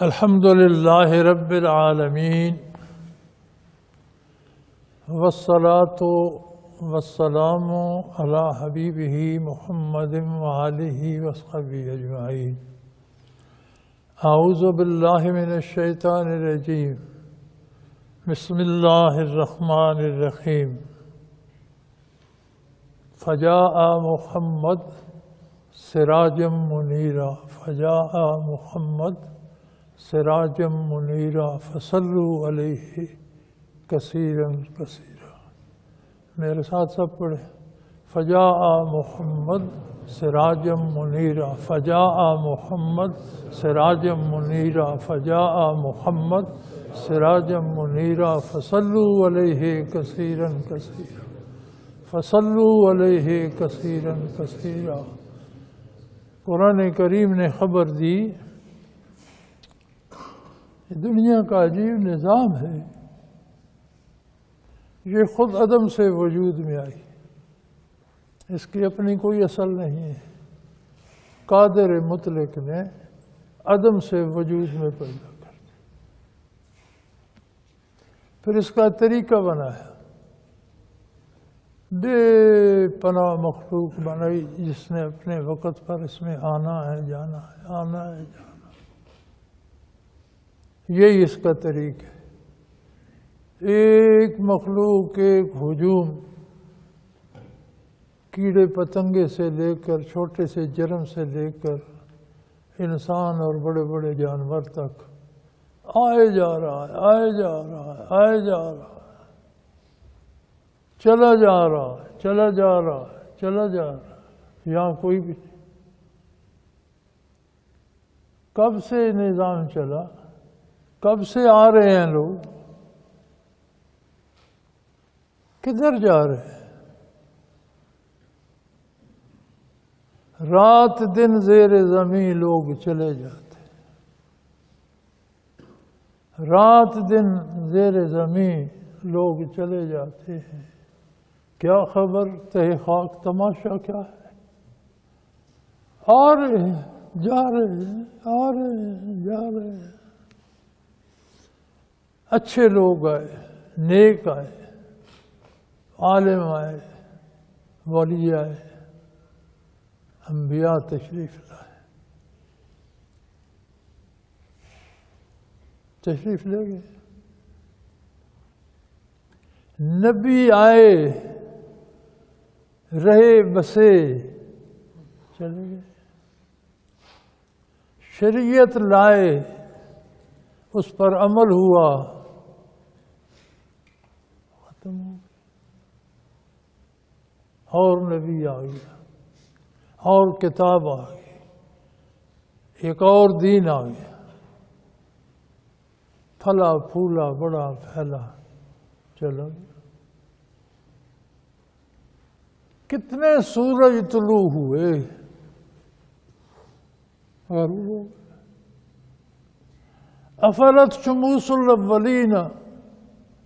الحمد لله رب العالمين والصلاة والسلام على حبيبه محمد وآله وصحبه أجمعين. أعوذ بالله من الشيطان الرجيم. بسم الله الرحمن الرحيم. فجاء محمد سراجا منيرا فجاء محمد سراجا منيرا فصلوا عليه كثيرا كثيرا. میرے ساتھ سب پڑھے. فجاء محمد سراجا منيرا فجاء محمد سراجا منيرا فجاء محمد سراجا منيرا فصلوا عليه كثيرا كثيرا فصلوا عليه كثيرا كثيرا. قرآن کریم نے خبر دی دنیا کا عجیب نظام ہے. یہ خود عدم سے وجود میں آئی، اس کی اپنی کوئی اصل نہیں ہے. قادر مطلق نے عدم سے وجود میں پیدا کر دیا، پھر اس کا طریقہ بنایا. بے پناہ مخلوق بنائی جس نے اپنے وقت پر اس میں آنا ہے جانا ہے، آنا ہے جانا. یہی اس کا طریقہ ہے. ایک مخلوق ایک ہجوم، کیڑے پتنگے سے لے کر چھوٹے سے جرم سے لے کر انسان اور بڑے بڑے جانور تک آئے جا رہا ہے، آئے جا رہا ہے، آئے جا رہا ہے، چلا جا رہا ہے، چلا جا رہا ہے، چلا جا رہا ہے. یہاں کوئی بھی نہیں. کب سے نظام چلا، کب سے آ رہے ہیں لوگ، کدھر جا رہے ہیں؟ رات دن زیر زمین لوگ چلے جاتے ہیں، رات دن زیر زمین لوگ چلے جاتے ہیں. کیا خبر تہ خاک تماشا کیا ہے؟ آ رہے ہیں، جا رہے ہیں، آ رہے ہیں، جا رہے ہیں. اچھے لوگ آئے، نیک آئے، عالم آئے، ولی آئے، انبیاء تشریف لائے. تشریف لے گئے. نبی آئے، رہے بسے، چلے گئے. شریعت لائے، اس پر عمل ہوا، ختم ہو گیا. اور نبی آ گیا، اور کتاب آ گئی، ایک اور دین آ گیا. پھلا پھولا بڑا پھیلا، چلا گیا. کتنے سورج طلوع ہوئے، غروب ہو گئے. افلت شموس الاولین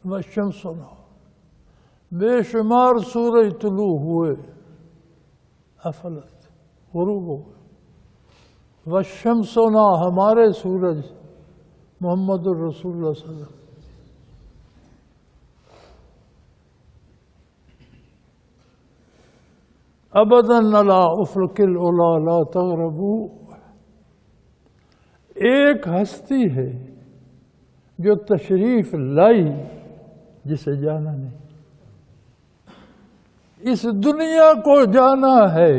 والشمس نہ، بے شمار سورج طلوع ہوئے، افلت غروب ہو گئے. والشمس نہ، ہمارے سورج محمد الرسول اللہ صلی اللہ علیہ وسلم. ابدا علی افق العلا لا تغربوا. ایک ہستی ہے جو تشریف لائی جسے جانا نہیں. اس دنیا کو جانا ہے،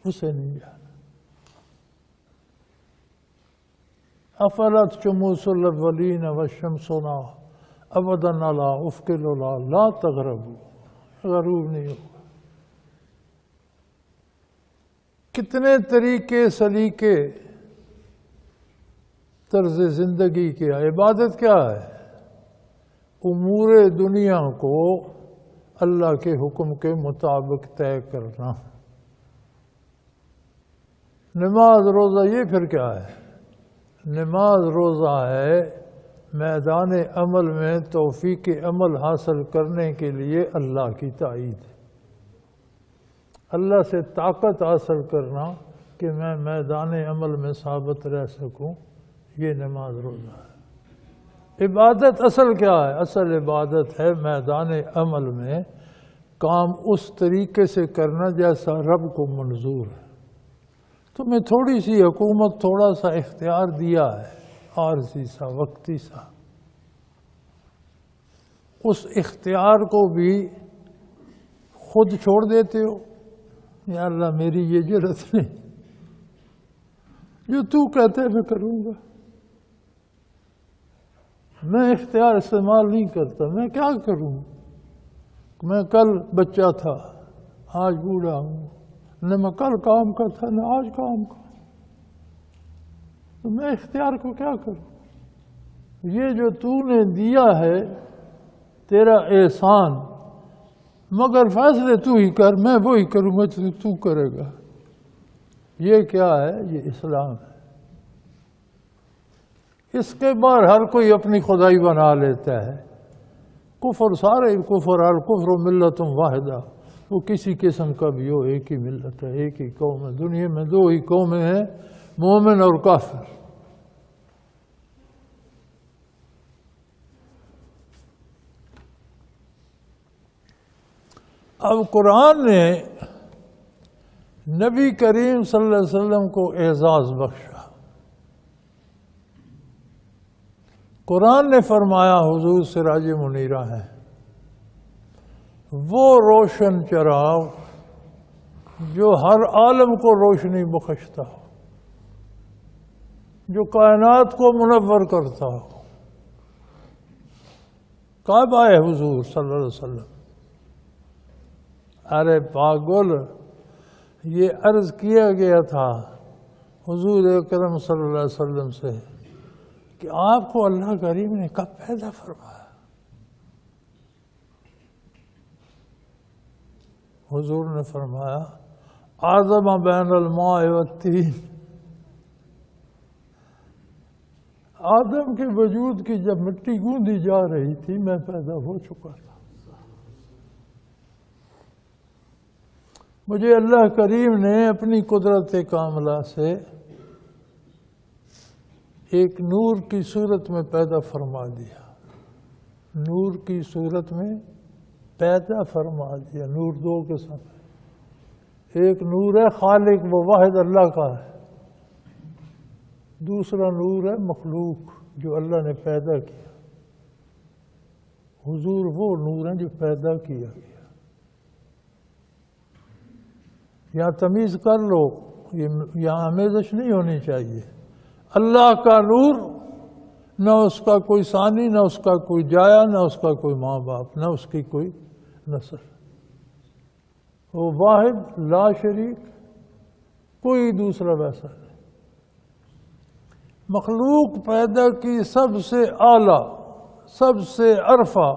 اسے نہیں جانا. افلت شموس الاولین والشمس نہ ابدا علی افق العلا لا تغربوا. غروب نہیں ہوگا. کتنے طریقے سلیقے طرز زندگی کے. عبادت کیا ہے؟ امور دنیا کو اللہ کے حکم کے مطابق طے کرنا. نماز روزہ یہ پھر کیا ہے؟ نماز روزہ ہے میدان عمل میں توفیق عمل حاصل کرنے کے لیے اللہ کی تائید. اللہ سے طاقت حاصل کرنا کہ میں میدان عمل میں ثابت رہ سکوں، یہ نماز روزہ ہے۔ عبادت اصل کیا ہے؟ اصل عبادت ہے میدان عمل میں کام اس طریقے سے کرنا جیسا رب کو منظور ہے۔ تمہیں تھوڑی سی حکومت، تھوڑا سا اختیار دیا ہے، عارضی سا، وقتی سا، اس اختیار کو بھی خود چھوڑ دیتے ہو۔ یا اللہ میری یہ جرأت نہیں، جو تو کہتے میں کروں گا، میں اختیار استعمال نہیں کرتا، میں کیا کروں؟ میں کل بچہ تھا، آج بوڑھا ہوں، نہ میں کل کام کا تھا نہ آج کام کا، تو میں اختیار کو کیا کروں؟ یہ جو تو نے دیا ہے تیرا احسان، مگر فیصلے تو ہی کر، میں وہی کروں گا تو کرے گا۔ یہ کیا ہے؟ یہ اسلام ہے۔ اس کے بعد ہر کوئی اپنی خدائی بنا لیتا ہے۔ کفر سارے کفر، الکفر ملت واحدہ، وہ کسی قسم کا بھی ہو، ایک ہی ملت ہے، ایک ہی قوم ہے۔ دنیا میں دو ہی قومیں ہیں، مومن اور کافر۔ اب قرآن نے نبی کریم صلی اللہ علیہ وسلم کو اعزاز بخشا۔ قرآن نے فرمایا حضور سراج منیرہ ہیں، وہ روشن چراغ جو ہر عالم کو روشنی بخشتا ہو، جو کائنات کو منور کرتا ہو۔ کب آئے حضور صلی اللہ علیہ وسلم؟ ارے پاگل، یہ عرض کیا گیا تھا حضور اکرم صلی اللہ علیہ وسلم سے کہ آپ کو اللہ کریم نے کب پیدا فرمایا؟ حضور نے فرمایا آدم بین الماء والتین، آدم کے وجود کی جب مٹی گوندی جا رہی تھی میں پیدا ہو چکا تھا۔ مجھے اللہ کریم نے اپنی قدرت کاملہ سے ایک نور کی صورت میں پیدا فرما دیا، نور کی صورت میں پیدا فرما دیا۔ نور دو قسم ہے، ایک نور ہے خالق و واحد اللہ کا ہے، دوسرا نور ہے مخلوق جو اللہ نے پیدا کیا۔ حضور وہ نور ہیں جو پیدا کیا گیا۔ یہاں تمیز کر لو، یہاں آمیزش نہیں ہونی چاہیے۔ اللہ کا نور، نہ اس کا کوئی ثانی، نہ اس کا کوئی جایا، نہ اس کا کوئی ماں باپ، نہ اس کی کوئی نسل۔ وہ واحد لا شریک، کوئی دوسرا ویسا نہیں۔ مخلوق پیدا کی سب سے اعلیٰ، سب سے عرفہ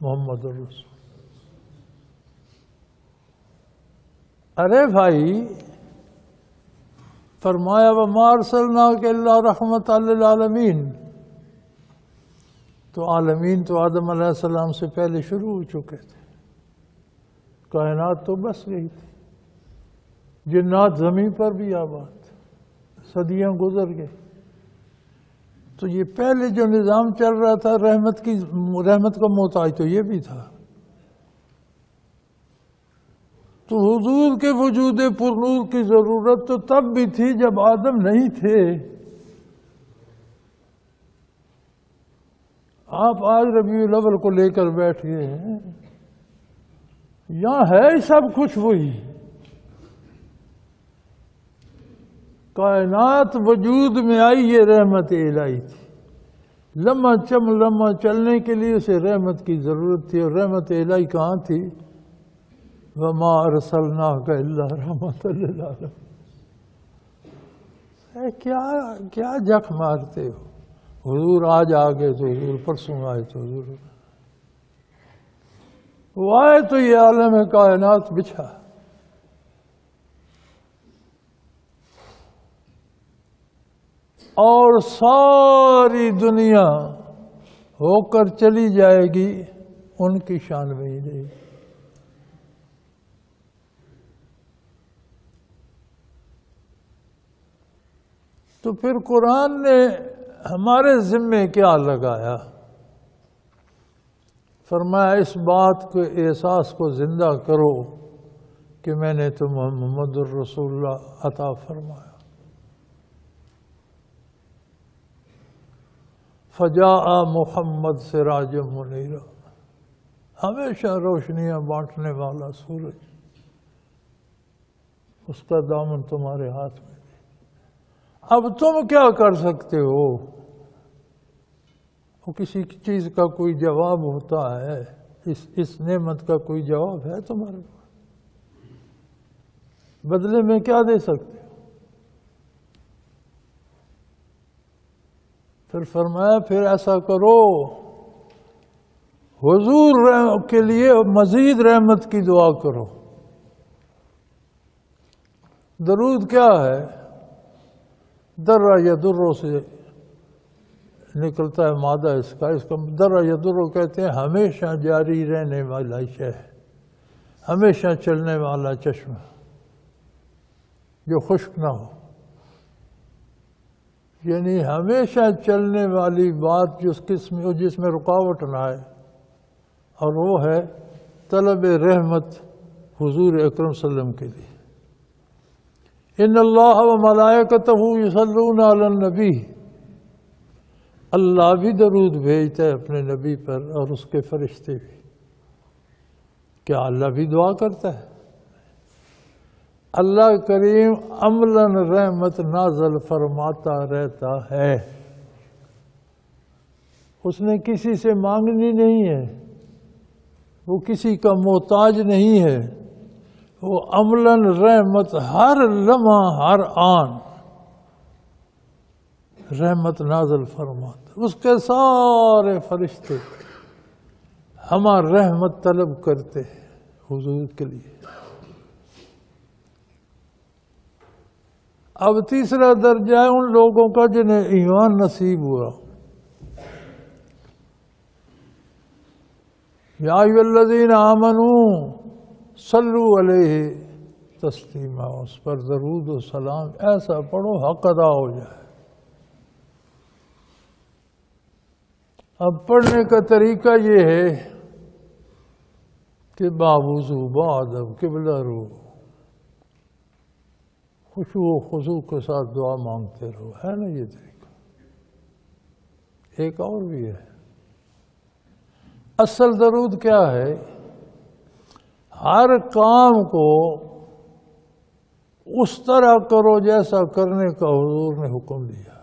محمد الرسول۔ ارے بھائی، فرمایا وَمَا أَرْسَلْنَاكَ إِلَّا رَحْمَةً لِلْعَالَمِينَ، تو عالمین تو آدم علیہ السلام سے پہلے شروع ہو چکے تھے، کائنات تو بس گئی تھی، جنات زمین پر بھی آباد، صدیاں گزر گئے۔ تو یہ پہلے جو نظام چل رہا تھا رحمت کا محتاج تو یہ بھی تھا۔ تو حضور کے وجود پر نور کی ضرورت تو تب بھی تھی جب آدم نہیں تھے۔ آپ آج ربیع الاول کو لے کر بیٹھ گئے ہیں، یہاں ہے سب کچھ وہی۔ کائنات وجود میں آئی یہ رحمت الہی تھی، لمحہ چلنے کے لیے اسے رحمت کی ضرورت تھی، اور رحمت الہی کہاں تھی؟ وَمَا أَرْسَلْنَاكَ إِلَّا رَحْمَةً لِلْعَالَمِينَ۔ کیا جھک مارتے ہو؟ حضور آج آگے تو حضور، پرسوں آئے تو حضور، وہ آئے تو یہ عالم کائنات بچھا۔ اور ساری دنیا ہو کر چلی جائے گی، ان کی شان میں ہی نہیں۔ تو پھر قرآن نے ہمارے ذمے کیا لگایا؟ فرمایا اس بات کے احساس کو زندہ کرو کہ میں نے تمہیں محمد الرسول اللہ عطا فرمایا۔ فجاء محمد سراج منیرا، ہمیشہ روشنیاں بانٹنے والا سورج، اس کا دامن تمہارے ہاتھ میں۔ اب تم کیا کر سکتے ہو؟ وہ کسی چیز کا کوئی جواب ہوتا ہے؟ اس نعمت کا کوئی جواب ہے تمہارے پاس؟ بدلے میں کیا دے سکتے ہو؟ پھر فرمایا پھر ایسا کرو، حضور کے لیے مزید رحمت کی دعا کرو۔ درود کیا ہے؟ درہ یدرو سے نکلتا ہے مادہ اس کا درہ یدرو کہتے ہیں ہمیشہ جاری رہنے والا شے، ہمیشہ چلنے والا چشمہ جو خشک نہ ہو، یعنی ہمیشہ چلنے والی بات جس میں رکاوٹ نہ آئے، اور وہ ہے طلب رحمت حضور اکرم صلی اللہ علیہ وسلم کے لیے۔ ان اللہ و ملائکتہ یصلون علی النبی، اللہ بھی درود بھیجتا ہے اپنے نبی پر اور اس کے فرشتے بھی۔ کیا اللہ بھی دعا کرتا ہے؟ اللہ کریم عملاً رحمت نازل فرماتا رہتا ہے، اس نے کسی سے مانگنی نہیں ہے، وہ کسی کا محتاج نہیں ہے، وہ عملاً رحمت ہر لمحہ ہر آن رحمت نازل فرماتا۔ اس کے سارے فرشتے ہمارا رحمت طلب کرتے ہیں حضور کے لیے۔ اب تیسرا درجہ ہے ان لوگوں کا جنہیں ایمان نصیب ہوا۔ یا ایھا الذین آمنوا صلوا علیہ تسلیما، اس پر درود و سلام ایسا پڑھو حق ادا ہو جائے۔ اب پڑھنے کا طریقہ یہ ہے کہ باوضو بادب قبلہ رو، خشوع و خضوع کے ساتھ دعا مانگتے رہو، ہے نا یہ طریقہ؟ ایک اور بھی ہے۔ اصل درود کیا ہے؟ ہر کام کو اس طرح کرو جیسا کرنے کا حضور نے حکم دیا۔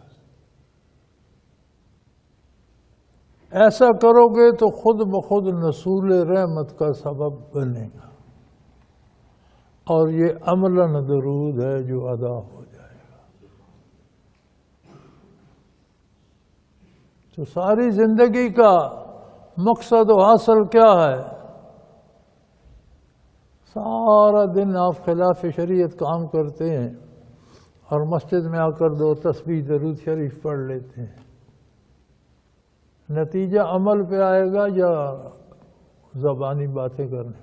ایسا کرو گے تو خود بخود نزول رحمت کا سبب بنے گا، اور یہ عملاً درود ہے جو ادا ہو جائے گا۔ تو ساری زندگی کا مقصد و حاصل کیا ہے؟ سارا دن آپ خلاف شریعت کام کرتے ہیں اور مسجد میں آ کر 2 تسبیح درود شریف پڑھ لیتے ہیں، نتیجہ عمل پہ آئے گا یا زبانی باتیں کرنے؟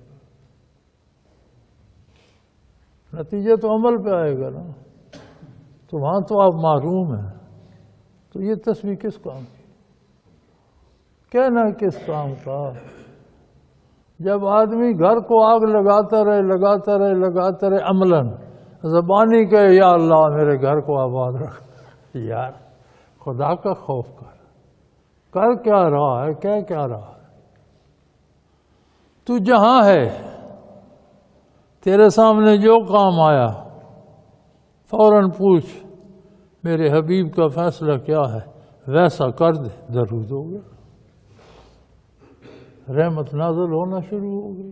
نتیجہ تو عمل پہ آئے گا نا، تو وہاں تو آپ محروم ہیں۔ تو یہ تسبیح کس کام کی؟ کہنا کس کام کا؟ جب آدمی گھر کو آگ لگاتا رہے عملاً، زبانی کہے یا اللہ میرے گھر کو آباد رکھ، یار خدا کا خوف کر کیا رہا ہے، کیا رہا ہے؟ تو جہاں ہے تیرے سامنے جو کام آیا فوراً پوچھ میرے حبیب کا فیصلہ کیا ہے، ویسا کر دے، درود ہو گیا، رحمت نازل ہونا شروع ہو گئی۔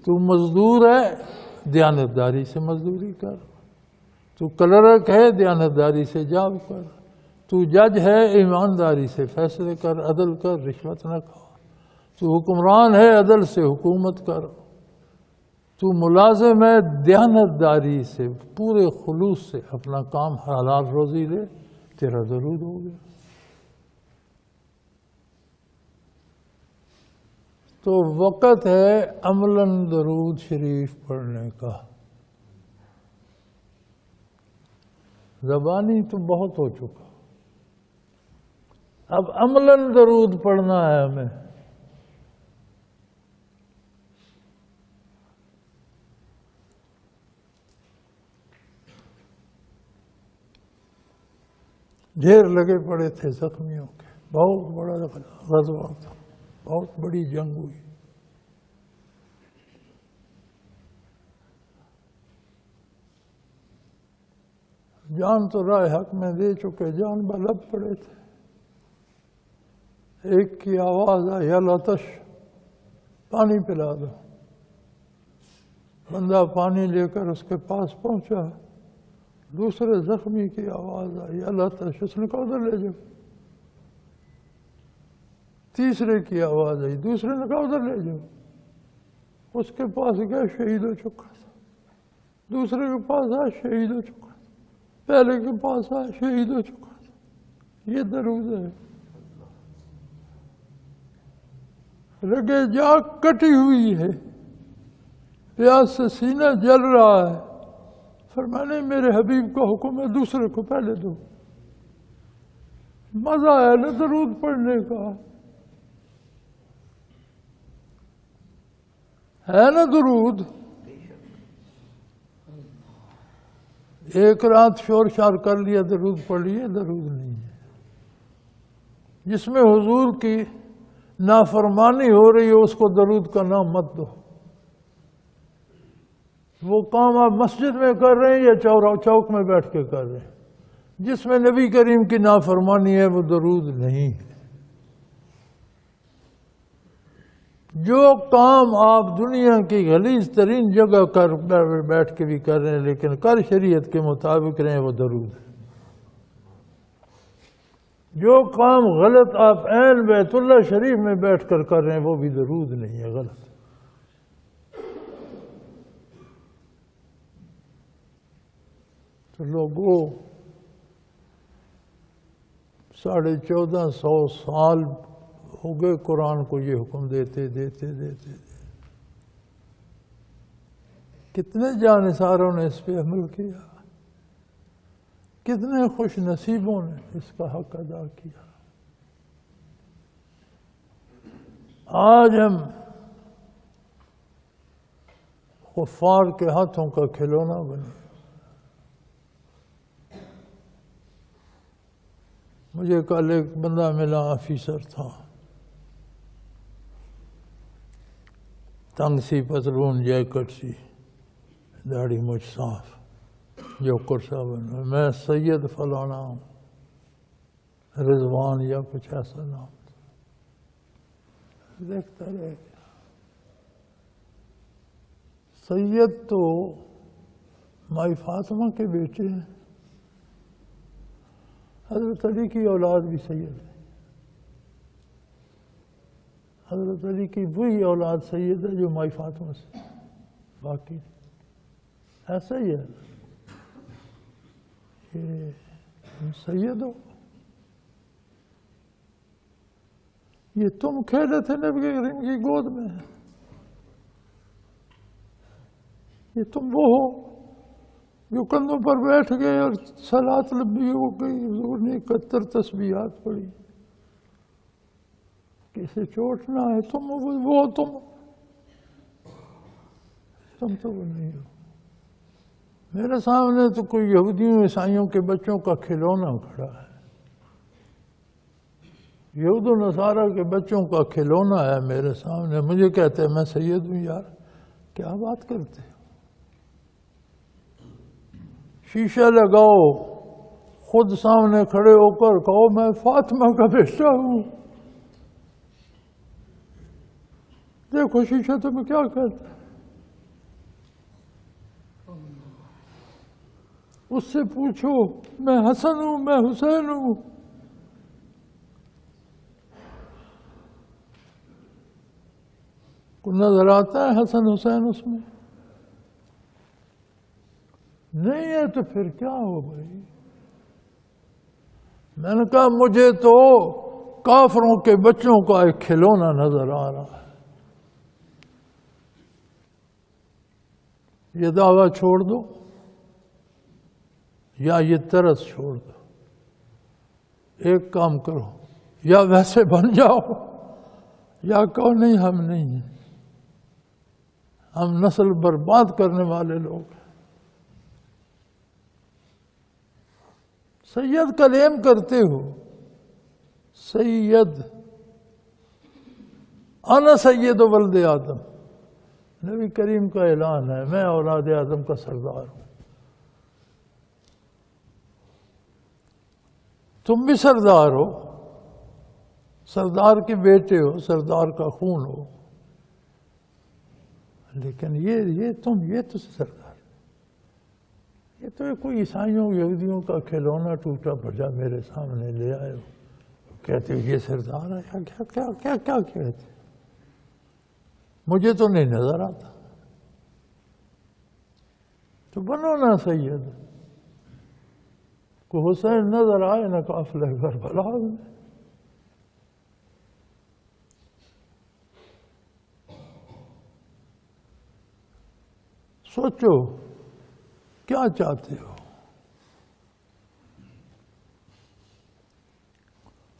تو مزدور ہے، دیانتداری سے مزدوری کر۔ تو کلرک ہے، دیانتداری سے جاب کر۔ تو جج ہے، ایمانداری سے فیصلے کر، عدل کر، رشوت نہ کھا۔ تو حکمران ہے، عدل سے حکومت کر۔ تو ملازم ہے، دیانتداری سے پورے خلوص سے اپنا کام حلال روزی لے، تیرا درود ہو گیا۔ تو وقت ہے عملاً درود شریف پڑھنے کا۔ زبانی تو بہت ہو چکا، اب عملاً درود پڑھنا ہے ہمیں۔ ڈھیر لگے پڑے تھے زخمیوں کے، بہت بڑا غزوہ تھا، بہت بڑی جنگ ہوئی۔ جان تو رائے حق میں دے چکے، جان بلب پڑے تھے۔ ایک کی آواز آئی، العطش، پانی پلا دو۔ بندہ پانی لے کر اس کے پاس پہنچا، دوسرے زخمی کی آواز آئی، العطش، اس نے کہا ادھر لے جاؤ۔ تیسرے کی آواز آئی، دوسرے نے کہا ادھر لے جاؤ۔ اس کے پاس گئے، شہید ہو چکا تھا۔ دوسرے کے پاس آیا، شہید ہو چکا تھا۔ پہلے کے پاس آیا، شہید ہو چکا تھا۔ یہ درود ہے۔ رگے جا کٹی ہوئی ہے، پیاس سے سینہ جل رہا ہے، فرمانے میرے حبیب کا حکم ہے دوسرے کو پہلے دو۔ مزہ ہے نا درود پڑھنے کا، ہے نا درود؟ ایک رات شور شار کر لیا، درود پڑھ لیے، درود نہیں ہے۔ جس میں حضور کی نافرمانی ہو رہی ہے اس کو درود کا نام مت دو۔ وہ کام آپ مسجد میں کر رہے ہیں یا چوک میں بیٹھ کے کر رہے ہیں، جس میں نبی کریم کی نافرمانی ہے وہ درود نہیں ہے۔ جو کام آپ دنیا کی غلیظ ترین جگہ کر بیٹھ کے بھی کر رہے ہیں لیکن کر شریعت کے مطابق رہے ہیں، وہ درود ہے۔ جو کام غلط آپ عین بیت اللہ شریف میں بیٹھ کر رہے ہیں وہ بھی درود نہیں ہے، غلط۔ تو لوگوں 1450 سال ہو گئے قرآن کو یہ حکم دیتے دیتے دیتے۔ کتنے جانثاروں نے اس پہ عمل کیا، کتنے خوش نصیبوں نے اس کا حق ادا کیا۔ آج ہم کفار کے ہاتھوں کا کھلونا بنے۔ مجھے کل ایک بندہ ملا، آفیسر تھا، تنگ سی پتلون، جیکٹ سی، داڑھی مجھ صاف، جوکر صاحب، میں سید فلانا ہوں، رضوان یا کچھ ایسا نام تھا۔ دیکھتا رہ گیا۔ سید تو مائی فاطمہ کے بیٹے ہیں، حضرت علی کی اولاد بھی سید ہے، حضرت علی کی وہی اولاد سید ہے جو مائی فاطمہ سے، باقی ایسا ہی ہے کہ سید ہو۔ یہ تم کھیلے تھے نبی کریم کی گود میں، یہ تم وہ ہو جو کندھوں پر بیٹھ گئے اور صلاۃ لبی ہو گئی، حضور نے 71 تسبیحات پڑھی، کسے چوٹ نہ ہے، تم وہ تم تو وہ نہیں ہو۔ میرے سامنے تو کوئی یہودیوں عیسائیوں کے بچوں کا کھلونا کھڑا ہے، یہود و نصارہ کے بچوں کا کھلونا ہے میرے سامنے، مجھے کہتے ہیں میں سید ہوں۔ یار کیا بات کرتے ہو؟ شیشہ لگاؤ، خود سامنے کھڑے ہو کر کہو میں فاطمہ کا بیٹا ہوں۔ دیکھو شیشہ تمہیں کیا کہتا ہے، اس سے پوچھو میں حسن ہوں، میں حسین ہوں۔ کو نظر آتا ہے حسن حسین اس میں؟ نہیں ہے تو پھر کیا ہو بھائی؟ میں نے کہا مجھے تو کافروں کے بچوں کا ایک کھلونا نظر آ رہا ہے۔ یہ دعویٰ چھوڑ دو، یا یہ طرز چھوڑ دو، ایک کام کرو، یا ویسے بن جاؤ یا کہو نہیں ہم نہیں ہیں، ہم نسل برباد کرنے والے لوگ ہیں۔ سید کلیم کرتے ہو، سید، انا سید ولد آدم، نبی کریم کا اعلان ہے، میں اولاد آدم کا سردار ہوں۔ تم بھی سردار ہو، سردار کے بیٹے ہو، سردار کا خون ہو، لیکن یہ تو سردار، یہ تو کوئی عیسائیوں یہودیوں کا کھلونا ٹوٹا بھجا میرے سامنے لے آئے ہو، کہتے ہو یہ سردار ہے، کیا کہتے، مجھے تو نہیں نظر آتا، تو بنو نا سید، کو حسین نظر آئے نہ قافلہ کربلا میں۔ سوچو کیا چاہتے ہو،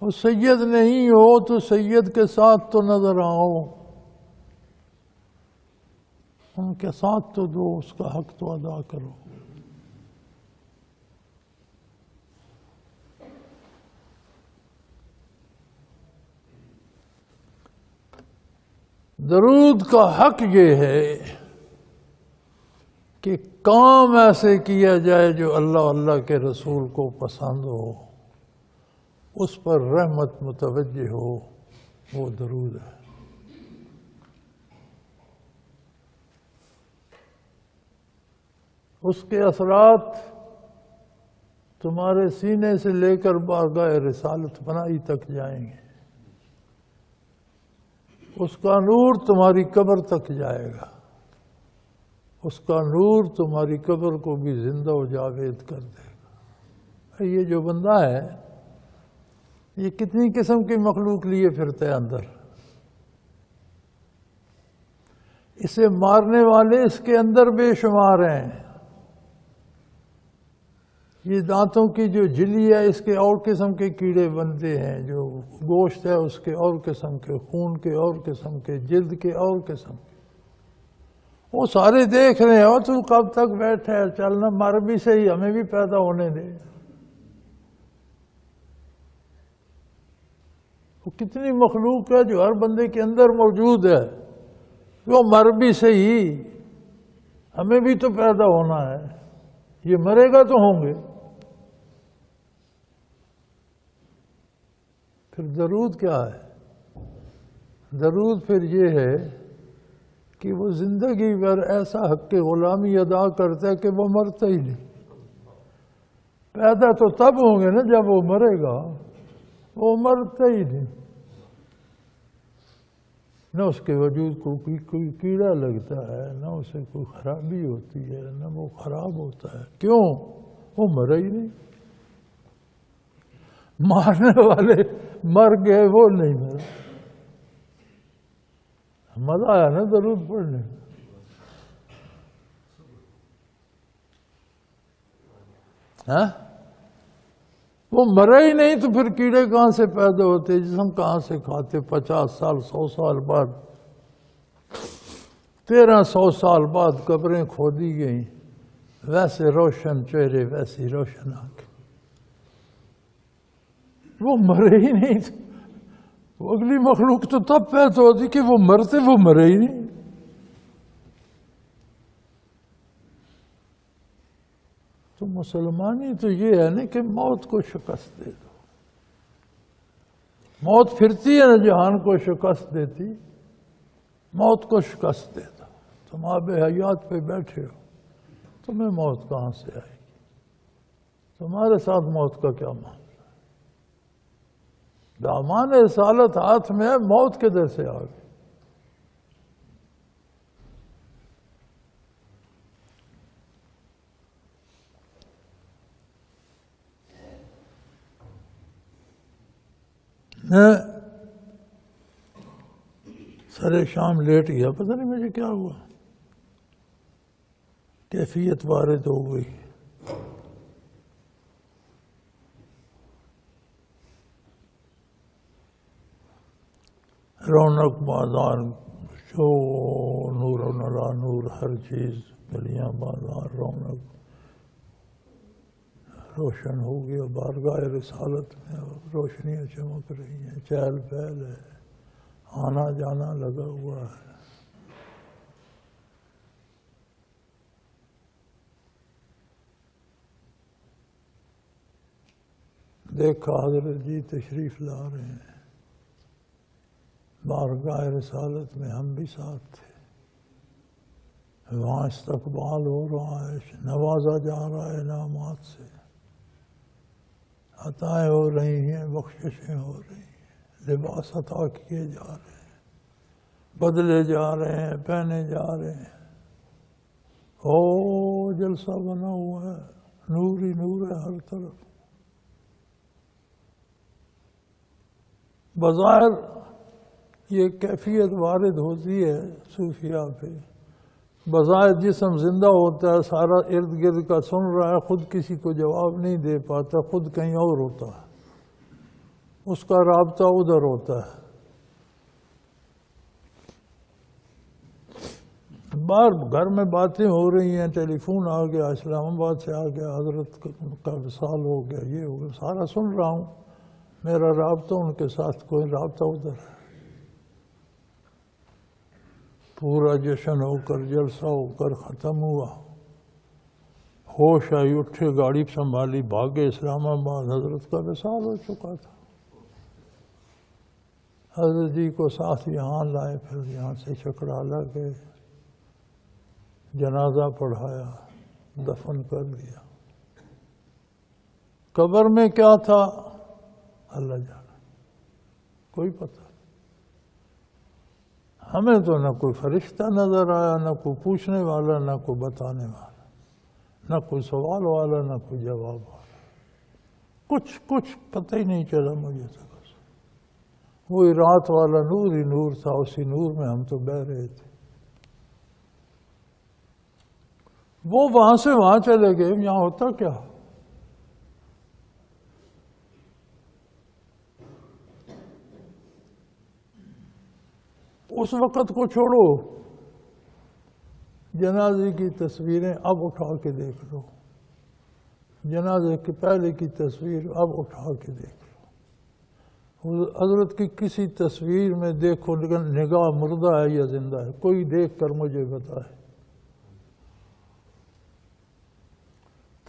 اور سید نہیں ہو تو سید کے ساتھ تو نظر آؤ، ان کے ساتھ تو دو، اس کا حق تو ادا کرو۔ درود کا حق یہ ہے کہ کام ایسے کیا جائے جو اللہ اللہ کے رسول کو پسند ہو، اس پر رحمت متوجہ ہو، وہ درود ہے۔ اس کے اثرات تمہارے سینے سے لے کر بارگاہ رسالت بنائی تک جائیں گے، اس کا نور تمہاری قبر تک جائے گا، اس کا نور تمہاری قبر کو بھی زندہ و جاوید کر دے گا۔ یہ جو بندہ ہے یہ کتنی قسم کی مخلوق لیے پھرتا ہے اندر، اسے مارنے والے اس کے اندر بے شمار ہیں، یہ دانتوں کی جو جھلی ہے اس کے اور قسم کے کیڑے بنتے ہیں، جو گوشت ہے اس کے اور قسم کے، خون کے اور قسم کے، جلد کے اور قسم کے، وہ سارے دیکھ رہے ہیں، تو کب تک بیٹھے ہے، چلنا، مر بھی صحیح، ہمیں بھی پیدا ہونے دے۔ وہ کتنی مخلوق ہے جو ہر بندے کے اندر موجود ہے، وہ مر بھی صحیح، ہمیں بھی تو پیدا ہونا ہے، یہ مرے گا تو ہوں گے۔ پھر درود کیا ہے؟ درود پھر یہ ہے کہ وہ زندگی بھر ایسا حق غلامی ادا کرتا ہے کہ وہ مرتا ہی نہیں۔ پیدا تو تب ہوں گے نا جب وہ مرے گا، وہ مرتا ہی نہیں، نہ اس کے وجود کو کوئی کیڑا لگتا ہے، نہ اسے کوئی خرابی ہوتی ہے، نہ وہ خراب ہوتا ہے۔ کیوں؟ وہ مرا ہی نہیں۔ مارنے والے مر گئے، وہ نہیں مرا۔ مزہ آیا نا درود پڑھنے؟ ہاں، وہ مرا ہی نہیں تو پھر کیڑے کہاں سے پیدا ہوتے، جسم کہاں سے کھاتے؟ 50 سال 100 سال بعد، 1300 سال بعد قبریں کھودی گئیں، ویسے روشن چہرے، ویسی روشن آنکھیں، وہ مرے ہی نہیں تھے۔ وہ اگلی مخلوق تو تب پیدا ہوتی کہ وہ مرتے، وہ مرے ہی نہیں۔ تو مسلمانی تو یہ ہے نا کہ موت کو شکست دے دو۔ موت پھرتی ہے نا جہان کو شکست دیتی، موت کو شکست دے دو۔ تم آب حیات پہ بیٹھے ہو، تمہیں موت کہاں سے آئے گی؟ تمہارے ساتھ موت کا کیا معاملہ؟ دامان رسالت ہاتھ میں ہے، موت کدھر سے آ گئی؟ میں سر شام لیٹ گیا، پتہ نہیں مجھے کیا ہوا، کیفیت وارد ہو گئی، رونق بازار شو نور و نلا نور ہر چیز گلیاں بازار رونق روشن ہو گیا بارگاہ رسالت میں روشنیاں چمک رہی ہیں چہل پہل ہے آنا جانا لگا ہوا ہے دیکھا حضرت جی تشریف لا رہے ہیں بارگاہ رسالت میں ہم بھی ساتھ تھے وہاں استقبال ہو رہا ہے نوازا جا رہا ہے انعامات سے عطائیں ہو رہی ہیں بخششیں ہو رہی ہیں لباس عطا کیے جا رہے ہیں بدلے جا رہے ہیں پہنے جا رہے ہیں جلسہ بنا ہوا ہے نور ہی نور ہے ہر طرف بظاہر یہ کیفیت وارد ہوتی ہے صوفیاء پہ بظاہر جسم زندہ ہوتا ہے سارا ارد گرد کا سن رہا ہے خود کسی کو جواب نہیں دے پاتا خود کہیں اور ہوتا ہے اس کا رابطہ ادھر ہوتا ہے باہر گھر میں باتیں ہو رہی ہیں ٹیلی فون آ گیا اسلام آباد سے آ گیا حضرت کا وصال ہو گیا یہ ہو گیا سارا سن رہا ہوں میرا رابطہ ان کے ساتھ کوئی رابطہ ادھر ہے پورا جشن ہو کر جلسہ ہو کر ختم ہوا ہوش آئی اٹھے گاڑی سنبھالی بھاگے اسلام آباد حضرت کا وصال ہو چکا تھا حضرت جی کو ساتھ یہاں لائے پھر یہاں سے چکرالا گئے جنازہ پڑھایا دفن کر دیا قبر میں کیا تھا اللہ جانا کوئی پتہ ہمیں تو نہ کوئی فرشتہ نظر آیا نہ کوئی پوچھنے والا نہ کوئی بتانے والا نہ کوئی سوال والا نہ کوئی جواب والا کچھ پتہ ہی نہیں چلا مجھے تو بس وہی رات والا نور ہی نور تھا اسی نور میں ہم تو بہ رہے تھے وہ وہاں سے وہاں چلے گئے یہاں ہوتا کیا اس وقت کو چھوڑو جنازے کی تصویریں اب اٹھا کے دیکھ لو جنازے کے پہلے کی تصویر اب اٹھا کے دیکھ لو حضرت کی کسی تصویر میں دیکھو نگاہ مردہ ہے یا زندہ ہے کوئی دیکھ کر مجھے بتائے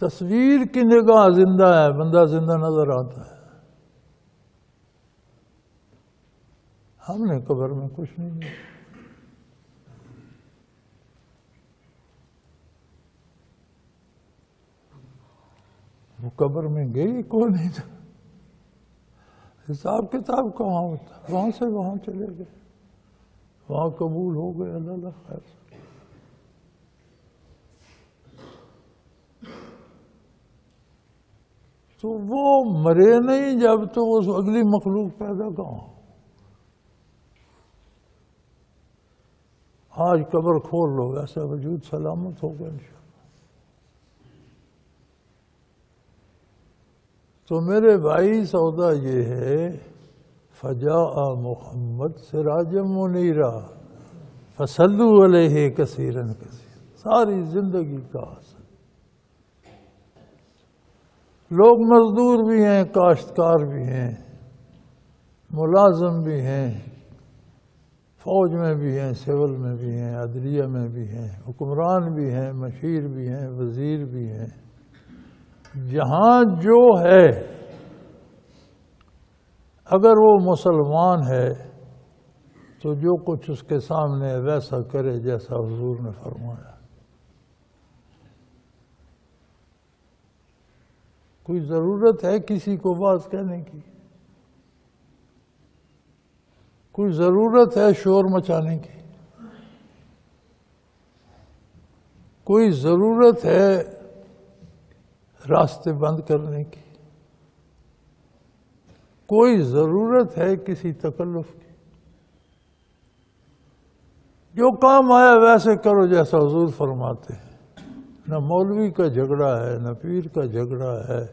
تصویر کی نگاہ زندہ ہے بندہ زندہ نظر آتا ہے ہم نے قبر میں کچھ نہیں کیا وہ قبر میں گئی کون نہیں تھا حساب کتاب کہاں ہوتا وہاں سے وہاں چلے گئے وہاں قبول ہو گئے اللہ خیر سے تو وہ مرے نہیں جب تو وہ اگلی مخلوق پیدا کہاں آج قبر کھول لو ایسا وجود سلامت ہوگا انشاءاللہ تو میرے بھائی سودا یہ ہے فجاء محمد سراجا منیرا فصلوا علیہ کثیرا کثیرا ساری زندگی کا حاصل لوگ مزدور بھی ہیں کاشتکار بھی ہیں ملازم بھی ہیں فوج میں بھی ہیں سول میں بھی ہیں عدلیہ میں بھی ہیں حکمران بھی ہیں مشیر بھی ہیں وزیر بھی ہیں جہاں جو ہے اگر وہ مسلمان ہے تو جو کچھ اس کے سامنے ہے ویسا کرے جیسا حضور نے فرمایا کوئی ضرورت ہے کسی کو بات کہنے کی کوئی ضرورت ہے شور مچانے کی کوئی ضرورت ہے راستے بند کرنے کی کوئی ضرورت ہے کسی تکلف کی جو کام آیا ویسے کرو جیسا حضور فرماتے ہیں نہ مولوی کا جھگڑا ہے نہ پیر کا جھگڑا ہے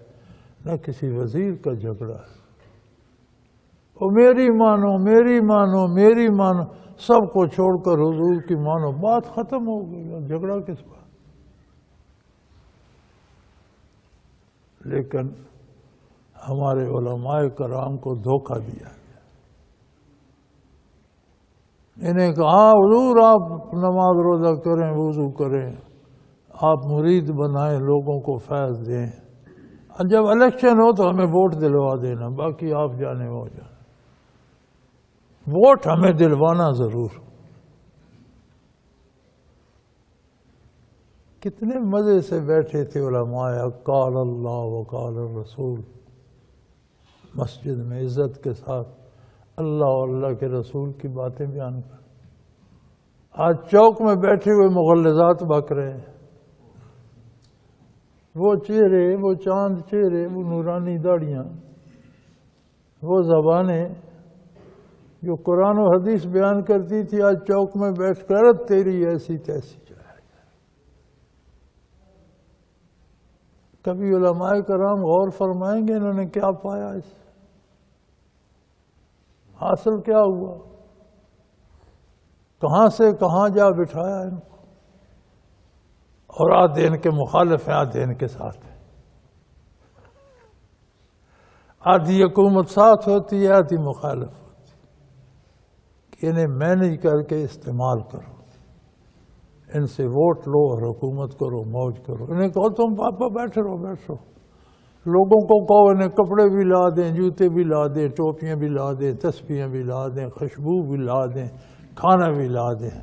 نہ کسی وزیر کا جھگڑا ہے وہ میری مانو میری مانو میری مانو، سب کو چھوڑ کر حضور کی مانو، بات ختم ہو گئی، جھگڑا کس بات؟ لیکن ہمارے علماء کرام کو دھوکہ دیا گیا، انہیں کہا حضور آپ نماز روزہ کریں، وضو کریں، آپ مرید بنائیں، لوگوں کو فیض دیں، اور جب الیکشن ہو تو ہمیں ووٹ دلوا دینا، باقی آپ جانے ہو جانے، ووٹ ہمیں دلوانا ضرور۔ کتنے مزے سے بیٹھے تھے علماء، قال اللہ وقال الرسول، مسجد میں عزت کے ساتھ اللہ اور اللہ کے رسول کی باتیں بیان کر۔ آج چوک میں بیٹھے ہوئے مغلظات بک رہے ہیں، وہ چہرے، وہ چاند چہرے، وہ نورانی داڑیاں، وہ زبانیں جو قرآن و حدیث بیان کرتی تھی، آج چوک میں بیٹھ کر تیری ایسی تیسی جائے۔ کبھی علماء کرام غور فرمائیں گے انہوں نے کیا پایا، اس حاصل کیا ہوا، کہاں سے کہاں جا بٹھایا ان کو، اور آدھے ان کے مخالف ہیں، آدھے ان کے ساتھ ہیں، آدھی حکومت ساتھ ہوتی ہے، آدھی مخالف ہوتی ہے، کہ انہیں مینج کر کے استعمال کرو، ان سے ووٹ لو اور حکومت کرو، موج کرو۔ انہیں کہو تم پاپا بیٹھے رہو، بیٹھو، لوگوں کو کہو انہیں کپڑے بھی لا دیں، جوتے بھی لا دیں، ٹوپیاں بھی لا دیں، تسبیحیں بھی لا دیں، خوشبو بھی لا دیں، کھانا بھی لا دیں۔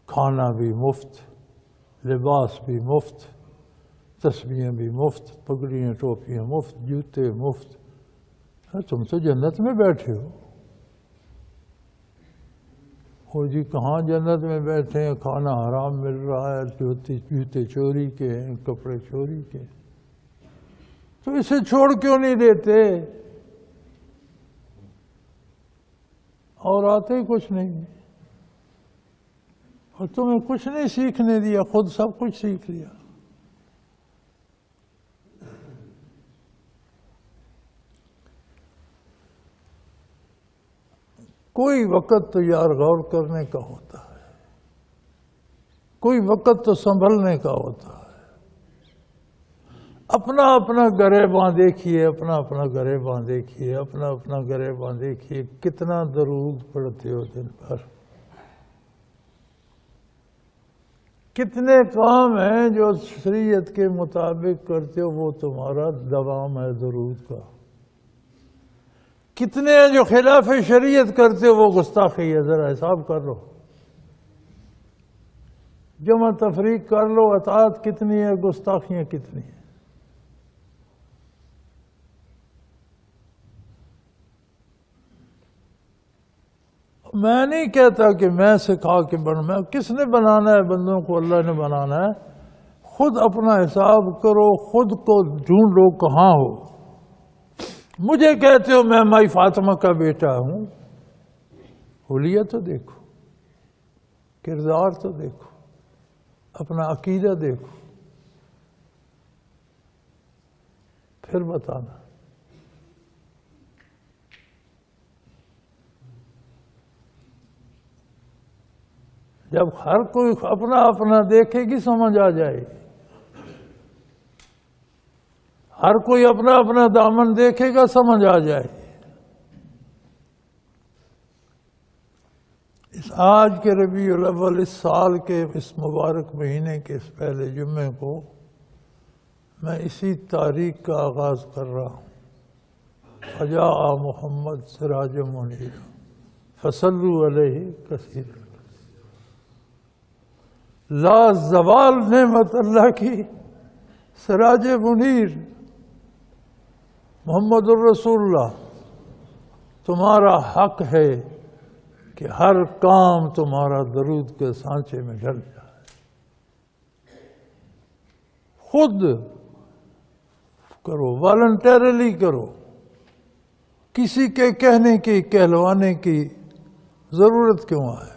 کھانا بھی مفت، لباس بھی مفت، تسبیحیں بھی مفت، پگڑیاں ٹوپیاں مفت، جوتے مفت۔ تم تو جنت میں بیٹھے ہو۔ وہ جی کہاں جنت میں بیٹھے ہیں، کھانا حرام مل رہا ہے، جوتے چوری کے ہیں، کپڑے چوری کے، تو اسے چھوڑ کیوں نہیں دیتے؟ اور آتے ہی کچھ نہیں، اور تمہیں کچھ نہیں سیکھنے دیا، خود سب کچھ سیکھ لیا۔ کوئی وقت تو یار غور کرنے کا ہوتا ہے، کوئی وقت تو سنبھلنے کا ہوتا ہے۔ اپنا اپنا گریباں دیکھیے، اپنا اپنا گریباں دیکھیے، اپنا اپنا گریباں دیکھیے، کتنا درود پڑھتے ہو دن بھر، کتنے کام ہیں جو شریعت کے مطابق کرتے ہو، وہ تمہارا دوام ہے درود کا، کتنے ہیں جو خلاف شریعت کرتے ہو، وہ گستاخی ہے، ذرا حساب کر لو، جمع تفریق کر لو، اطاعت کتنی ہے، گستاخیاں کتنی ہیں۔ میں نہیں کہتا کہ میں سکھا کے بنوں، میں کس نے بنانا ہے بندوں کو؟ اللہ نے بنانا ہے۔ خود اپنا حساب کرو، خود کو ڈھونڈو کہاں ہو۔ مجھے کہتے ہو میں مائی فاطمہ کا بیٹا ہوں، حلیہ تو دیکھو، کردار تو دیکھو، اپنا عقیدہ دیکھو، پھر بتانا۔ جب ہر کوئی اپنا اپنا دیکھے گی سمجھ آ جائے گی، ہر کوئی اپنا اپنا دامن دیکھے گا سمجھ آ جائے گی۔ اس آج کے ربیع الاول، اس سال کے اس مبارک مہینے کے اس پہلے جمعے کو میں اسی تاریخ کا آغاز کر رہا ہوں۔ فجاء محمد سراج منیر فصلوا علیہ کثیر۔ لا زوال نعمت اللہ کی، سراج منیر محمد الرسول اللہ، تمہارا حق ہے کہ ہر کام تمہارا درود کے سانچے میں ڈل جائے۔ خود کرو، والنٹیرلی کرو، کسی کے کہنے کی، کہلوانے کی ضرورت کیوں ہے؟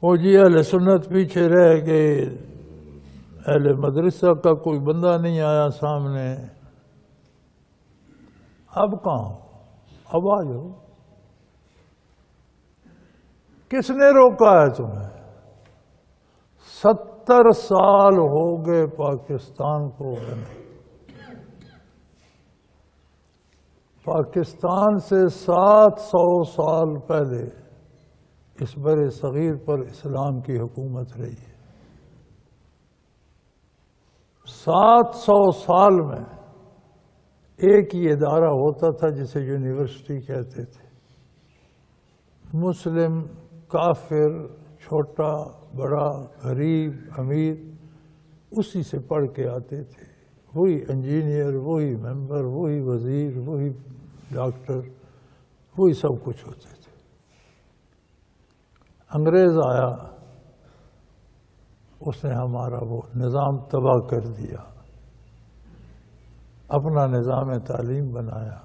وہ جی اہل سنت پیچھے رہ گئے، اہل مدرسہ کا کوئی بندہ نہیں آیا سامنے، اب کہاں اب آ جاؤ، کس نے روکا ہے تمہیں؟ 70 سال ہو گئے پاکستان کو بنے، پاکستان سے 700 سال پہلے اس بر صغیر پر اسلام کی حکومت رہی ہے۔ 700 سال میں ایک ہی ادارہ ہوتا تھا جسے یونیورسٹی کہتے تھے، مسلم کافر چھوٹا بڑا غریب امیر اسی سے پڑھ کے آتے تھے، وہی انجینئر وہی ممبر وہی وزیر وہی ڈاکٹر وہی سب کچھ ہوتے تھے۔ انگریز آیا، اس نے ہمارا وہ نظام تباہ کر دیا، اپنا نظام تعلیم بنایا،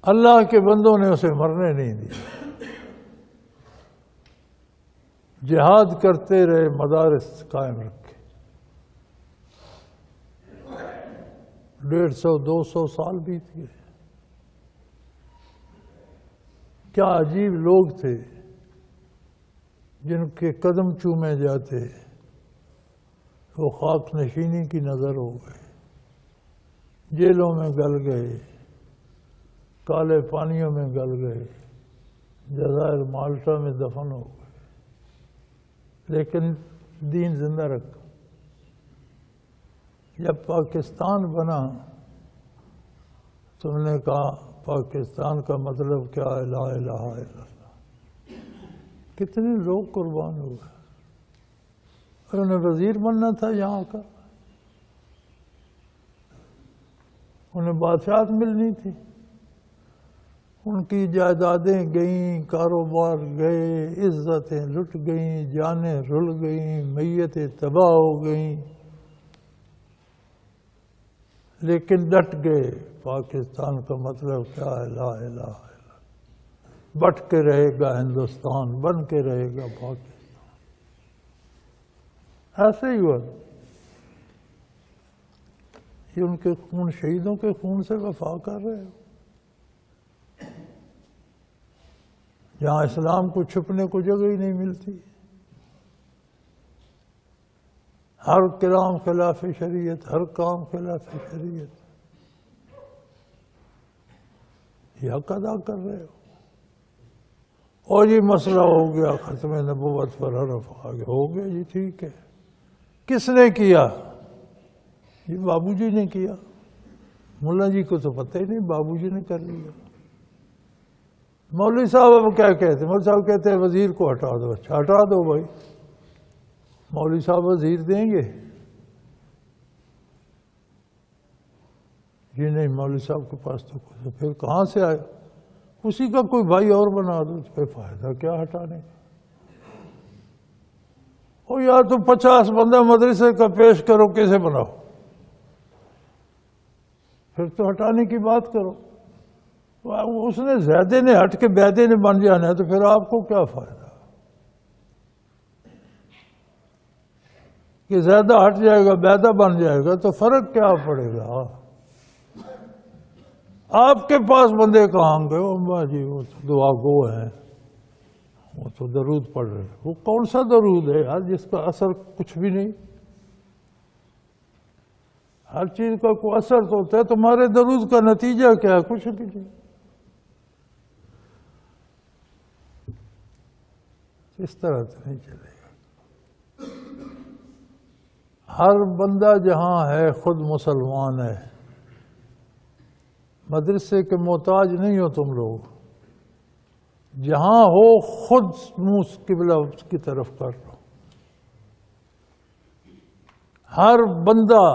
اللہ کے بندوں نے اسے مرنے نہیں دیا، جہاد کرتے رہے، مدارس قائم رکھے، 150-200 سال بیت گئے۔ کیا عجیب لوگ تھے جن کے قدم چومے جاتے، وہ خاک نشینی کی نظر ہو گئے، جیلوں میں گل گئے، کالے پانیوں میں گل گئے، جزائر مالٹا میں دفن ہو گئے، لیکن دین زندہ رکھا۔ جب پاکستان بنا تم نے کہا پاکستان کا مطلب کیا ہے؟ لا الہ الا اللہ۔ کتنے لوگ قربان ہوئے، اور انہیں وزیر بننا تھا یہاں کا، انہیں بادشاہت ملنی تھی، ان کی جائیدادیں گئیں، کاروبار گئے، عزتیں لٹ گئیں، جانیں رل گئیں، میتیں تباہ ہو گئیں، لیکن ڈٹ گئے پاکستان کا مطلب کیا ہے؟ لا الہ الا اللہ۔ بٹ کے رہے گا ہندوستان، بن کے رہے گا پاکستان۔ ایسے ہی ہوا، یہ ان کے خون، شہیدوں کے خون سے وفا کر رہے ہو۔ جہاں اسلام کو چھپنے کو جگہ ہی نہیں ملتی، ہر کلام خلاف شریعت، ہر کام خلاف شریعت، یہ حق ادا کر رہے ہو۔ اور یہ مسئلہ ہو گیا، ختم نبوت پر حرف آ گیا، ہو گیا جی ٹھیک ہے۔ کس نے کیا؟ یہ بابو جی نے کیا، ملا جی کو تو پتہ ہی نہیں، بابو جی نے کر لیا۔ مولوی صاحب اب کیا کہتے ہیں؟ مولوی صاحب کہتے ہیں وزیر کو ہٹا دو۔ اچھا ہٹا دو بھائی، مولوی صاحب وزیر دیں گے؟ یہ نہیں، مولوی صاحب کے پاس تو کچھ، پھر کہاں سے آئے؟ اسی کا کوئی بھائی اور بنا دو، پھر فائدہ کیا ہٹانے کا؟ اور یا تو 50 بندہ مدرسے کا پیش کرو، کیسے بناؤ، پھر تو ہٹانے کی بات کرو۔ اس نے زیادہ نے ہٹ کے بیدے نے بن جانا ہے، تو پھر آپ کو کیا فائدہ کہ زیادہ ہٹ جائے گا بیدہ بن جائے گا، تو فرق کیا پڑے گا؟ آپ کے پاس بندے کہاں گئے؟ امبا جی وہ تو دعا گو ہیں، وہ تو درود پڑھ رہے ہیں۔ وہ کون سا درود ہے یار جس کا اثر کچھ بھی نہیں؟ ہر چیز کا کوئی اثر تو ہوتا ہے، تمہارے درود کا نتیجہ کیا ہے؟ کچھ بھی نہیں۔ اس طرح تو نہیں چلے گا۔ ہر بندہ جہاں ہے خود مسلمان ہے، مدرسے کے محتاج نہیں ہو تم لوگ، جہاں ہو خود منہ قبلہ کی طرف کر لو۔ ہر بندہ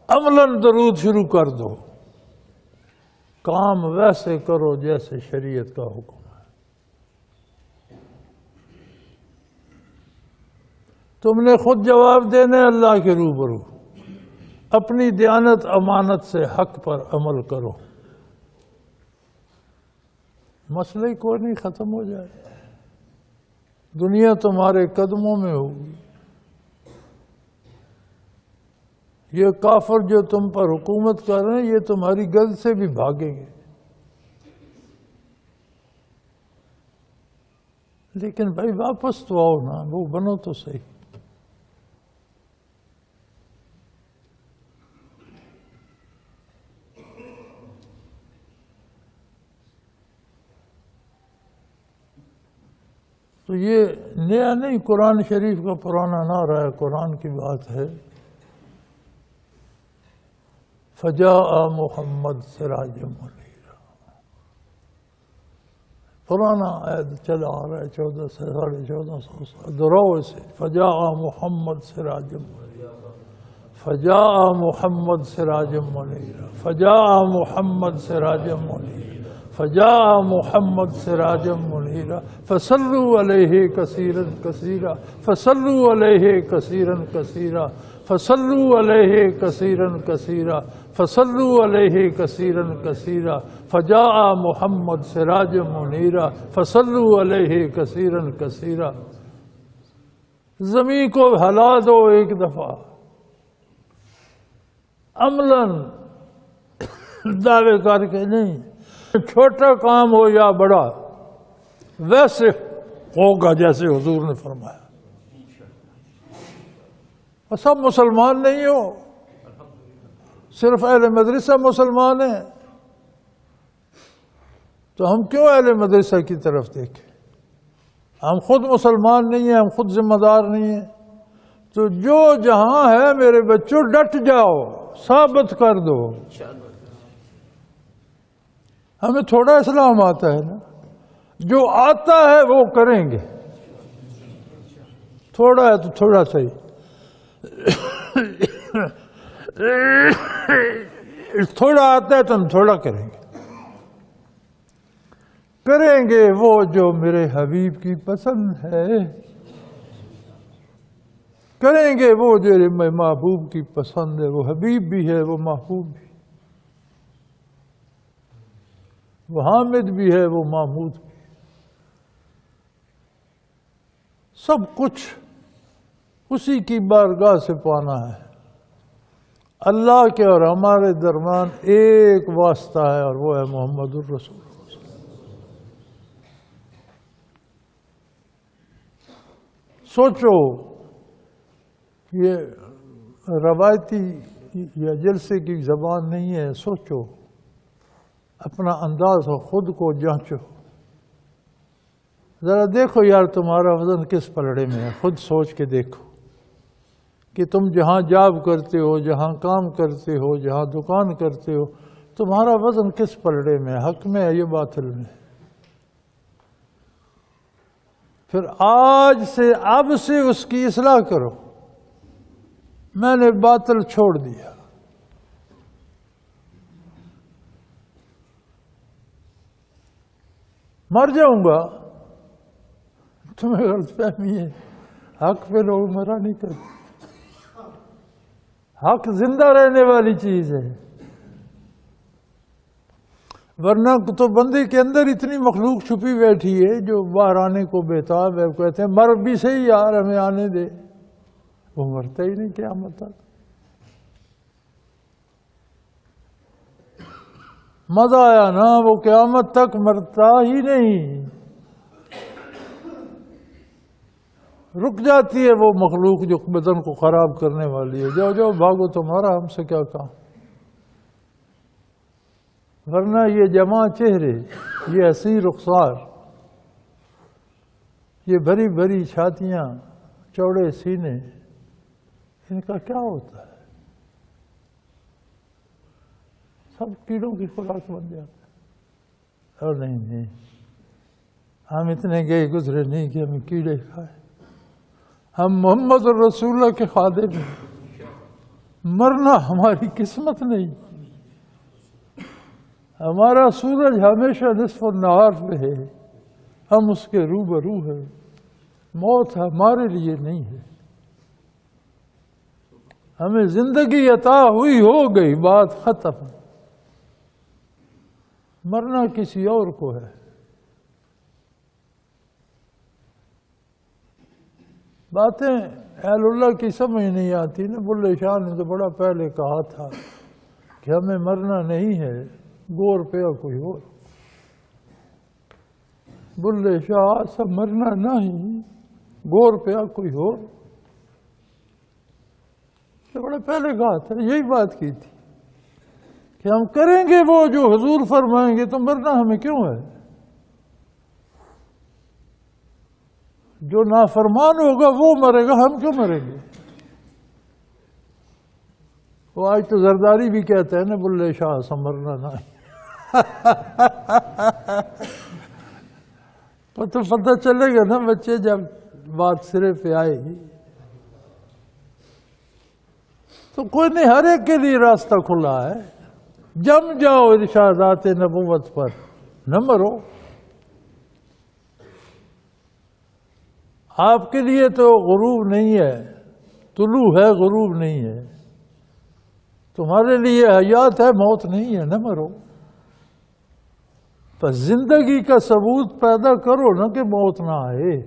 عملاً درود شروع کر دو، کام ویسے کرو جیسے شریعت کا حکم ہے۔ تم نے خود جواب دینا ہے اللہ کے روبرو، اپنی دیانت امانت سے حق پر عمل کرو، مسئلہ ہی کوئی نہیں، ختم ہو جائے۔ دنیا تمہارے قدموں میں ہوگی. یہ کافر جو تم پر حکومت کر رہے ہیں یہ تمہاری گل سے بھی بھاگیں گے. لیکن بھائی واپس تو آؤ نا، وہ بنو تو صحیح. تو یہ نیا نہیں، قرآن شریف کا پرانا نعرہ ہے، قرآن کی بات ہے. فجاء محمد سراجا منیرا، پرانا عہد چلا آ رہا ہے 1400 سال دراؤ سے. فجاء محمد سراجا منیرا، فجاء محمد سراجا منیرا، فجاء محمد سراجا منیرا، فجاء محمد سراجا منیرا، فصلوا علیہ کثیرا کثیرا، فصلوا علیہ کثیرا کثیرا، فصلوا علیہ کثیرا کثیرا، فصلوا علیہ کثیرا کثیرا، فجاء محمد سراجا منیرا، فصلوا علیہ کثیرا کثیرا. زمین کو ہلا دو ایک دفعہ، عملاً دعوے کر کے نہیں. چھوٹا کام ہو یا بڑا ویسے ہوگا جیسے حضور نے فرمایا. اور سب مسلمان نہیں ہو، صرف اہل مدرسہ مسلمان ہیں. تو ہم کیوں اہل مدرسہ کی طرف دیکھیں؟ ہم خود مسلمان نہیں ہیں، ہم خود ذمہ دار نہیں ہیں. تو جو جہاں ہے میرے بچوں ڈٹ جاؤ، ثابت کر دو. ہمیں تھوڑا اسلام آتا ہے نا، جو آتا ہے وہ کریں گے. تھوڑا ہے تو تھوڑا صحیح، تھوڑا آتا ہے تو ہم تھوڑا کریں گے. کریں گے وہ جو میرے حبیب کی پسند ہے، کریں گے وہ جو میرے محبوب کی پسند ہے. وہ حبیب بھی ہے، وہ محبوب بھی، وہ حامد بھی ہے، وہ محمود بھی. سب کچھ اسی کی بارگاہ سے پانا ہے. اللہ کے اور ہمارے درمیان ایک واسطہ ہے اور وہ ہے محمد الرسول اللہ. سوچو، یہ روایتی یا جلسے کی زبان نہیں ہے. سوچو، اپنا انداز ہو، خود کو جانچو. ذرا دیکھو یار تمہارا وزن کس پلڑے میں ہے. خود سوچ کے دیکھو کہ تم جہاں جاب کرتے ہو، جہاں کام کرتے ہو، جہاں دکان کرتے ہو، تمہارا وزن کس پلڑے میں ہے؟ حق میں ہے یہ باطل میں؟ پھر آج سے، اب سے اس کی اصلاح کرو. میں نے باطل چھوڑ دیا. مر جاؤں گا، تمہیں غلط فہمی ہے. حق پہ لوگ مرا نہیں کرتے. حق زندہ رہنے والی چیز ہے. ورنہ تو بندے کے اندر اتنی مخلوق چھپی بیٹھی ہے جو باہر آنے کو بےتاب ہے. کہتے ہیں مر بھی صحیح یار، ہمیں آنے دے. وہ مرتا ہی نہیں قیامت تک. مزہ آیا نا، وہ قیامت تک مرتا ہی نہیں. رک جاتی ہے وہ مخلوق جو بدن کو خراب کرنے والی ہے. جاؤ جاؤ بھاگو، تمہارا ہم سے کیا کام. ورنہ یہ جمع چہرے، یہ حسین رخسار، یہ بھری بھری چھاتیاں، چوڑے سینے، ان کا کیا ہوتا ہے؟ سب کیڑوں کی خوراک بن جاتا ہے. اور نہیں، ہم اتنے گئے گزرے نہیں کہ ہم کیڑے کھائے. ہم محمد الرسول اللہ کے خادم ہیں. مرنا ہماری قسمت نہیں. ہمارا سورج ہمیشہ نصف النہار پہ ہے، ہم اس کے روبرو ہیں. موت ہمارے لیے نہیں ہے. ہمیں زندگی عطا ہوئی، ہو گئی، بات ختم. مرنا کسی اور کو ہے. باتیں اہل اللہ کی سمجھ نہیں آتی نا. بلے شاہ نے تو بڑا پہلے کہا تھا کہ ہمیں مرنا نہیں ہے، گور پیا کوئی اور. بلے شاہ سب مرنا نہیں، گور پیا کوئی اور. تو بڑا پہلے کہا تھا، یہی بات کی تھی کہ ہم کریں گے وہ جو حضور فرمائیں گے، تو مرنا ہمیں کیوں ہے؟ جو نافرمان ہوگا وہ مرے گا، ہم کیوں مریں گے؟ وہ آج تو زرداری بھی کہتے ہیں نا، بلے شاہ سے مرنا نہیں. وہ تو پتہ چلے گا نا بچے جب بات سرے پہ آئے گی. تو کوئی نہیں، ہر ایک کے لیے راستہ کھلا ہے. جم جاؤ ارشادات نبوت پر، نہ مرو. آپ کے لیے تو غروب نہیں ہے، طلوع ہے، غروب نہیں ہے. تمہارے لیے حیات ہے، موت نہیں ہے، نہ مرو. بس زندگی کا ثبوت پیدا کرو نا کہ موت نہ آئے.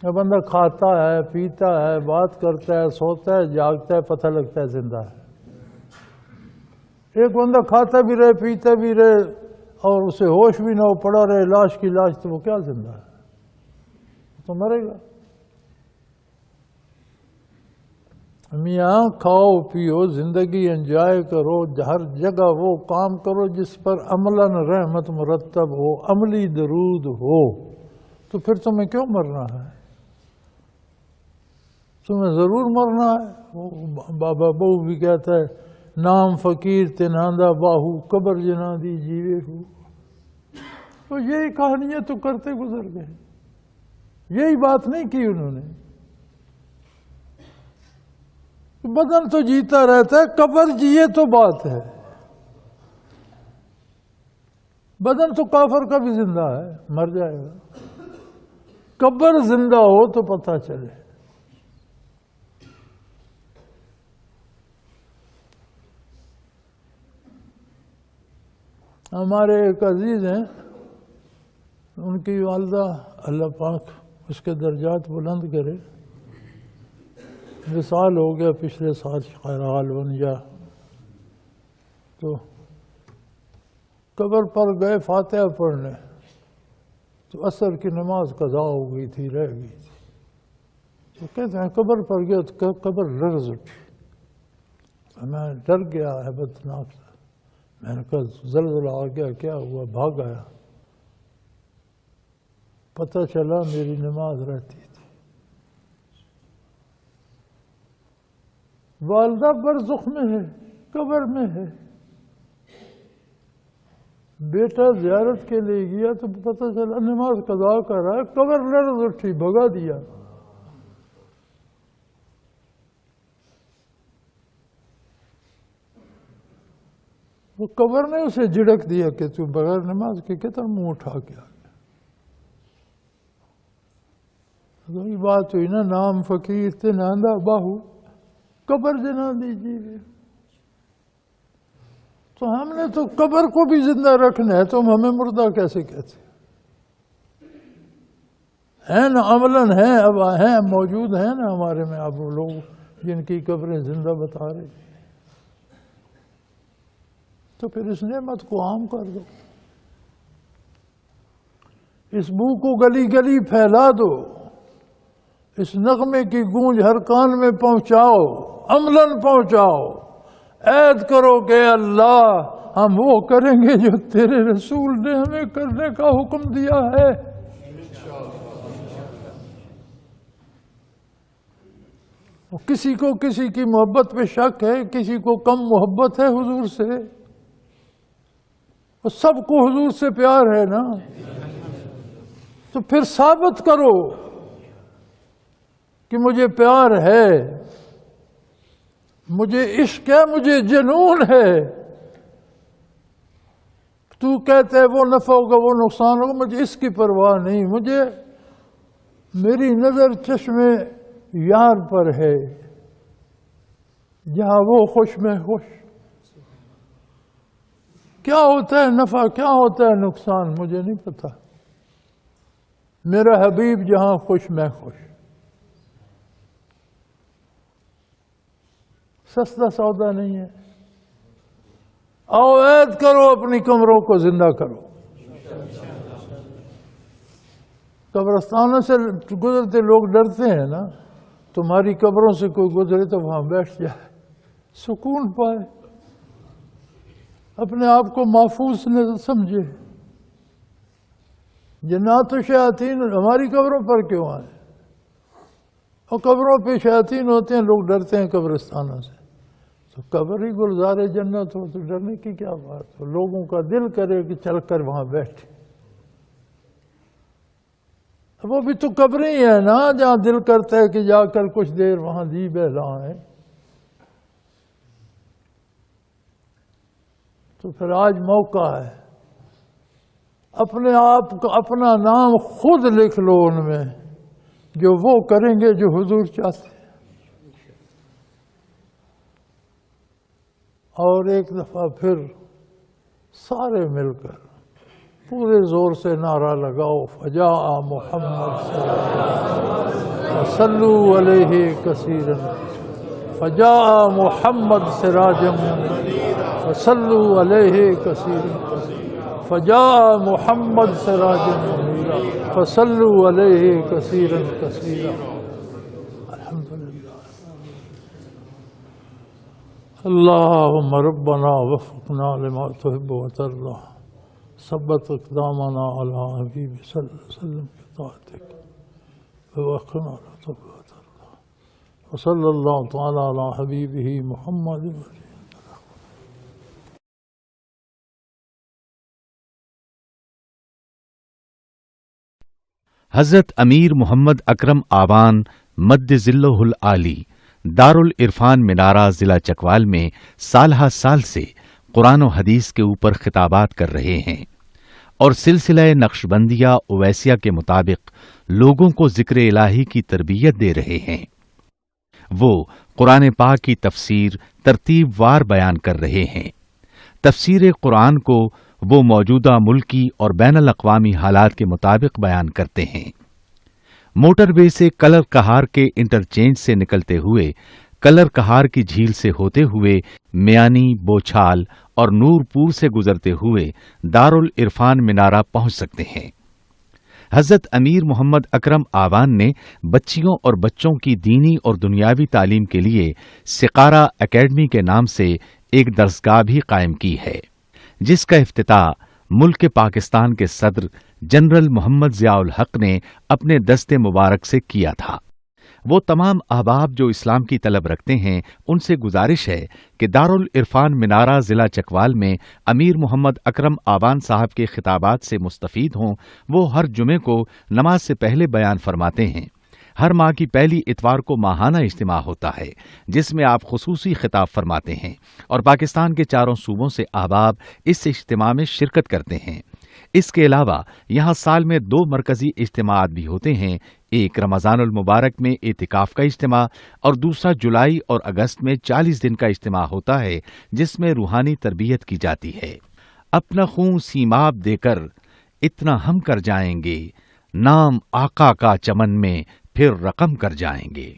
بندہ کھاتا ہے، پیتا ہے، بات کرتا ہے، سوتا ہے، جاگتا ہے، پتہ لگتا ہے زندہ ہے. ایک بندہ کھاتا بھی رہے، پیتا بھی رہے اور اسے ہوش بھی نہ ہو، پڑا رہے لاش کی لاش، تو وہ کیا زندہ ہے؟ تو مرے گا. میاں کھاؤ پیو، زندگی انجوائے کرو، ہر جگہ وہ کام کرو جس پر عملاً رحمت مرتب ہو، عملی درود ہو. تو پھر تمہیں کیوں مرنا ہے؟ تمہیں ضرور مرنا ہے. بابا بہو بھی کہتا ہے، نام فقیر تناندہ باہو، قبر جنا دی جیوے ہو. تو یہی کہانیاں تو کرتے گزر گئے، یہی بات نہیں کی انہوں نے. بدن تو جیتا رہتا ہے، قبر جیے تو بات ہے. بدن تو کافر کا بھی زندہ ہے، مر جائے گا. قبر زندہ ہو تو پتہ چلے. ہمارے ایک عزیز ہیں، ان کی والدہ اللہ پاک اس کے درجات بلند کرے، وصال ہو گیا پچھلے سال خیرحال بن گیا. تو قبر پر گئے فاتحہ پڑھنے، تو عصر کی نماز قضا ہو گئی تھی، رہ گئی تھی. تو کہتے ہیں قبر پر گیا تو قبر لرز اٹھی. میں ڈر گیا ہے بدناک سے. میں نے کہا زلزلہ آ گیا، کیا ہوا؟ بھاگ آیا. پتہ چلا میری نماز رہتی تھی. والدہ برزخ میں ہے، قبر میں ہے. بیٹا زیارت کے لیے گیا تو پتہ چلا نماز قضا کر رہا ہے، قبر لرز اٹھی، بھگا دیا. وہ قبر نے اسے جھڑک دیا کہ تو بغیر نماز کے کتنا منہ اٹھا کے آ گیا. وہی بات ہوئی نا، نام فقیر تناندہ باہو، قبر جنا دیجیے. تو ہم نے تو قبر کو بھی زندہ رکھنا ہے، تم ہمیں مردہ کیسے کہتے ہیں؟ نا عملاً ہیں، اب ہیں، موجود ہیں نا ہمارے میں اب وہ لوگ جن کی قبریں زندہ بتا رہے. تو پھر اس نعمت کو عام کر دو، اس بو کو گلی گلی پھیلا دو، اس نغمے کی گونج ہر کان میں پہنچاؤ، عملاً پہنچاؤ. عہد کرو کہ اللہ ہم وہ کریں گے جو تیرے رسول نے ہمیں کرنے کا حکم دیا ہے. کسی کو کسی کی محبت پہ شک ہے، کسی کو کم محبت ہے حضور سے، اور سب کو حضور سے پیار ہے نا. تو پھر ثابت کرو کہ مجھے پیار ہے، مجھے عشق ہے، مجھے جنون ہے. تو کہتے ہے وہ نفع ہوگا، وہ نقصان ہوگا، مجھے اس کی پرواہ نہیں. مجھے میری نظر چشم یار پر ہے، جہاں وہ خوش میں خوش. کیا ہوتا ہے نفع، کیا ہوتا ہے نقصان، مجھے نہیں پتا. میرا حبیب جہاں خوش میں خوش. سستا سودا نہیں ہے. آؤ عید کرو، اپنی کمروں کو زندہ کرو. قبرستانوں سے گزرتے لوگ ڈرتے ہیں نا، تمہاری قبروں سے کوئی گزرے تو وہاں بیٹھ جائے، سکون پائے، اپنے آپ کو محفوظ نہ سمجھے. جنات و شیاطین ہماری قبروں پر کیوں آئے؟ اور قبروں پہ شیاطین ہوتے ہیں، لوگ ڈرتے ہیں قبرستانوں سے. تو قبر ہی گلزار جنت ہو تو ڈرنے کی کیا بات ہو؟ لوگوں کا دل کرے کہ چل کر وہاں بیٹھے. وہ بھی تو قبریں ہی ہیں نا، جہاں دل کرتا ہے کہ جا کر کچھ دیر وہاں جی بہلائیں. تو پھر آج موقع ہے، اپنے آپ کو، اپنا نام خود لکھ لو ان میں، جو وہ کریں گے جو حضور چاہتے ہیں. اور ایک دفعہ پھر سارے مل کر پورے زور سے نعرہ لگاؤ، فجاء محمد صلو علیہ کثیرا، فجاء محمد سراجا فصلو علیہ کثیرا، فجاء محمد سراجا منیرا فصلو علیہ کثیرا کثیرا. الحمدللہ. اللہم ربنا وفقنا لما تحب وترضى، ثبت اقدامنا على حبیب صلی اللہ علیہ وسلم بطاعتک ووقنا لا تحب وترضى، وصلی اللہ تعالی علی حبیبہ محمد. حضرت امیر محمد اکرم آوان مد ظلہ العالی دارالعرفان منارہ ضلع چکوال میں سالہ سال سے قرآن و حدیث کے اوپر خطابات کر رہے ہیں اور سلسلہ نقشبندیہ اویسیہ کے مطابق لوگوں کو ذکر الہی کی تربیت دے رہے ہیں. وہ قرآن پاک کی تفسیر ترتیب وار بیان کر رہے ہیں. تفسیر قرآن کو وہ موجودہ ملکی اور بین الاقوامی حالات کے مطابق بیان کرتے ہیں. موٹر وے سے کلر کہار کے انٹرچینج سے نکلتے ہوئے، کلر کہار کی جھیل سے ہوتے ہوئے، میانی، بوچھال اور نور پور سے گزرتے ہوئے دارالعرفان منارہ پہنچ سکتے ہیں. حضرت امیر محمد اکرم آوان نے بچیوں اور بچوں کی دینی اور دنیاوی تعلیم کے لیے سقارہ اکیڈمی کے نام سے ایک درسگاہ بھی قائم کی ہے، جس کا افتتاح ملک پاکستان کے صدر جنرل محمد ضیاء الحق نے اپنے دست مبارک سے کیا تھا. وہ تمام احباب جو اسلام کی طلب رکھتے ہیں ان سے گزارش ہے کہ دارالعرفان منارہ ضلع چکوال میں امیر محمد اکرم آوان صاحب کے خطابات سے مستفید ہوں. وہ ہر جمعے کو نماز سے پہلے بیان فرماتے ہیں. ہر ماہ کی پہلی اتوار کو ماہانہ اجتماع ہوتا ہے جس میں آپ خصوصی خطاب فرماتے ہیں اور پاکستان کے چاروں صوبوں سے احباب اس اجتماع میں شرکت کرتے ہیں. اس کے علاوہ یہاں سال میں 2 مرکزی اجتماعات بھی ہوتے ہیں، ایک رمضان المبارک میں اعتکاف کا اجتماع اور دوسرا جولائی اور اگست میں 40 دن کا اجتماع ہوتا ہے جس میں روحانی تربیت کی جاتی ہے. اپنا خون سیماب دے کر اتنا ہم کر جائیں گے، نام آقا کا چمن میں پھر رقم کر جائیں گے.